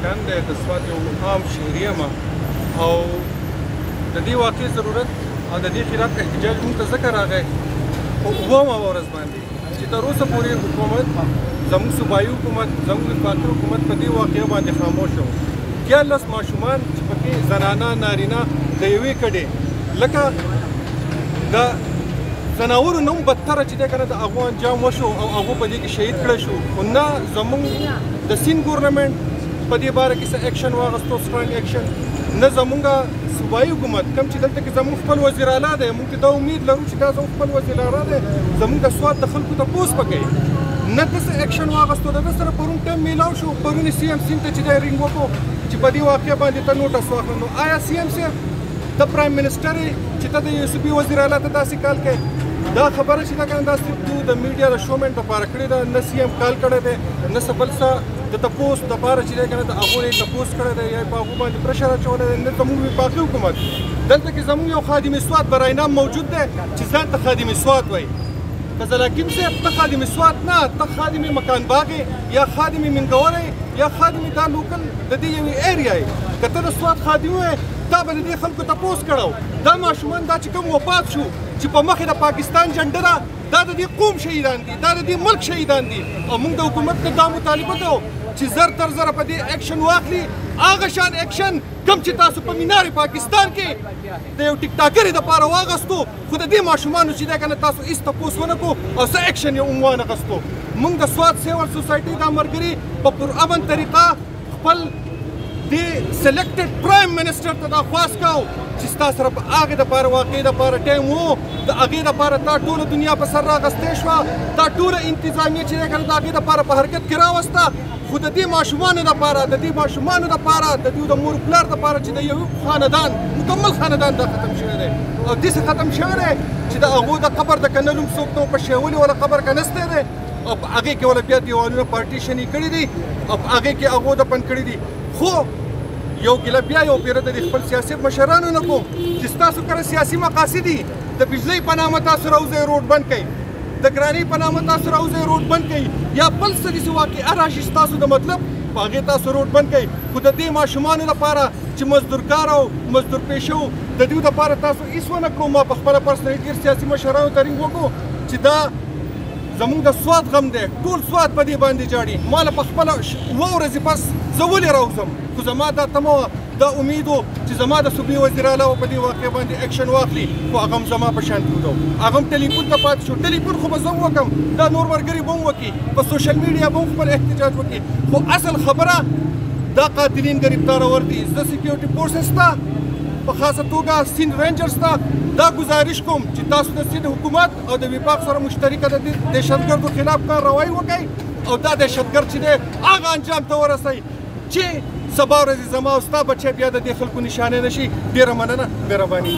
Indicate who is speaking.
Speaker 1: پرشان دی د سوات یو عام شهري یم او د دې واقعې ضرورت او د دې خلاف احتجاج موږ ته ځکه راغی په اوومه ورځ باندې چې تر اوسه پورې حکومت زموږ صوبایي حکومت زموږ وفاقي حکومت په دې واقعه باندې خاموش و. 14 ماشومان چې پکې زنانه نارینه د یوې کډې لکه د ځناورو نه هم بدتره چې دی که نه د هغو انجام وشو او هغو په دې کې شهید کړی شو. خو نه زموږ د سیند ګورنمنټ په دې باره کې څه اکشن واخیستو سټرانګ اکشن، نه زموږ صوبایي حکومت کوم چې دلته کې زموږ خپل وزیر اعلی دی. موږ دا امید لرو چې دا زموږ خپل وزیر اعلی دی زموږ د سوات د خلکو تپوس به کوي، نه داسې اکشن واخیستو. د ده سره پرون ټایم میلاو شو، پرون یې سی ایم سیند ته چې دی رینګ وکړو چې په دې واقعه باندې ته نوټس واخله. نو آیا سی ایم صاحب د پرایم منسټر چې ته د یو صوبې وزیر اعلی ته داسې کال کوي؟ دا خبره چې دا کنه دا صرف د میډیا د شومنټ لپاره کړې ده، نه سی ایم کال کړی دی نه څه بل څه د تپوس دپاره چې دی که نه د هغو یې تپوس کړی دی یا په هغو باندې پرشر اچولی دی، نه زموږ وفاقي حکومت. دلته کې زموږ یو خادم سوات براینام موجود دی چې ځان ته خادم سوات وایي. فضل حکیم صاحب ته خادم سوات نه، ته خادم مکان باغ یا خادم منګور یا خادم دا لوکل د دې یوې ایریا یې. که ته د سوات خادم وې دا به د دې خلکو تپوس کړو. دا ماشومان دا چې کوم وفات شو چې په مخې د پاکستان جنډه ده، دا د دې قوم شهیدان دي، دا د دې ملک شهیدان دي. او موږ د حکومت نه دا مطالبه کوو چې زر تر زره په دې اکشن واخلي، هغه شان اکشن کوم چې تاسو په مینار پاکستان کې د یو ټیک ټاکرې دپاره واغستو، خو د دې ماشومانو چې دی که نه تاسو هېڅ تپوس ونه کړو او څه اکشن یې هم وانه غستو. موږ د سوات سیول سوسایټۍ دا ملګري په پرامن طریقه خپل د سلیکټډ پرایم منسټر ته دا خواست کوو چې ستا سره په هغې دپاره واقعې دپاره ټایم و، د هغې دپاره تا ټوله دنیا په سر راغستې شوه، تا ټوله انتظامیه چې دی که نه د هغې دپاره په حرکت کې راوسته. خو د دې ماشومانو دپاره د دې ماشومانو دپاره د دوی د مور پلار دپاره چې د یو خاندان مکمل خاندان دا ختم شوی دی او داسې ختم شوی دی چې د هغو د قبر د کنلو هم څوک نه په شیولي ولا قبر که نستی دی او په هغې کې ولا بیا دیوالونه پارټیشن یې کړي دي او په هغې کې هغو دفن کړي دي. خو یو ګیله بیا یو پیره د خپل سیاسي مشرانو نه کوم چې ستاسو کره سیاسي مقاصد دي. د بجلۍ په نامه تاسو راوځئ روډ بند کوئ، د ګرانۍ په نامه تاسو راوځئ روډ بند کوئ، یا بل څه داسې واقعه راشي ستاسو د مطلب په هغې تاسو روډ بند کوئ. خو د دې ماشومانو لپاره چې مزدورکار او مزدور پیشه وو د دوی دپاره تاسو هېڅ ونه کړو. ما په خپله پرسنلي ډېر سیاسي مشرانو ته رینګ وکړو چې دا زموږ د سوات غم دی، ټول سوات په دې باندې جاړي. ما له په خپله 2 ورځې پس زه ولې راوځم، خو زما دا تمه وه دا امید و چې زما د صوبې وزیر اعلی په دې واقعه باندې اکشن واخلي، خو هغه هم زما په شان پروت و. هغه هم ټلیفون ته پاتې شو. ټلیفون خو به زه هم وکړم، دا نور ملګري به هم وکړي، په سوشل میډیا به هم خپل احتجاج وکړي. خو اصل خبره دا قاتلین ګرفتارول دي. زه سیکیورټي فورسز ته په خاصه توګه سیند رینجرز ته دا گزارش کوم چې تاسو د سیند حکومت او د وفاق سره مشترکه د دهشتګردو خلاف کارروایي وکړئ او دا دهشتګرد چې دی هغه انجام ته ورسئ چې سبا ورځې زما او ستا بچی بیا د دې خلکو نشانې نه شي. ډېره مننه، مهرباني.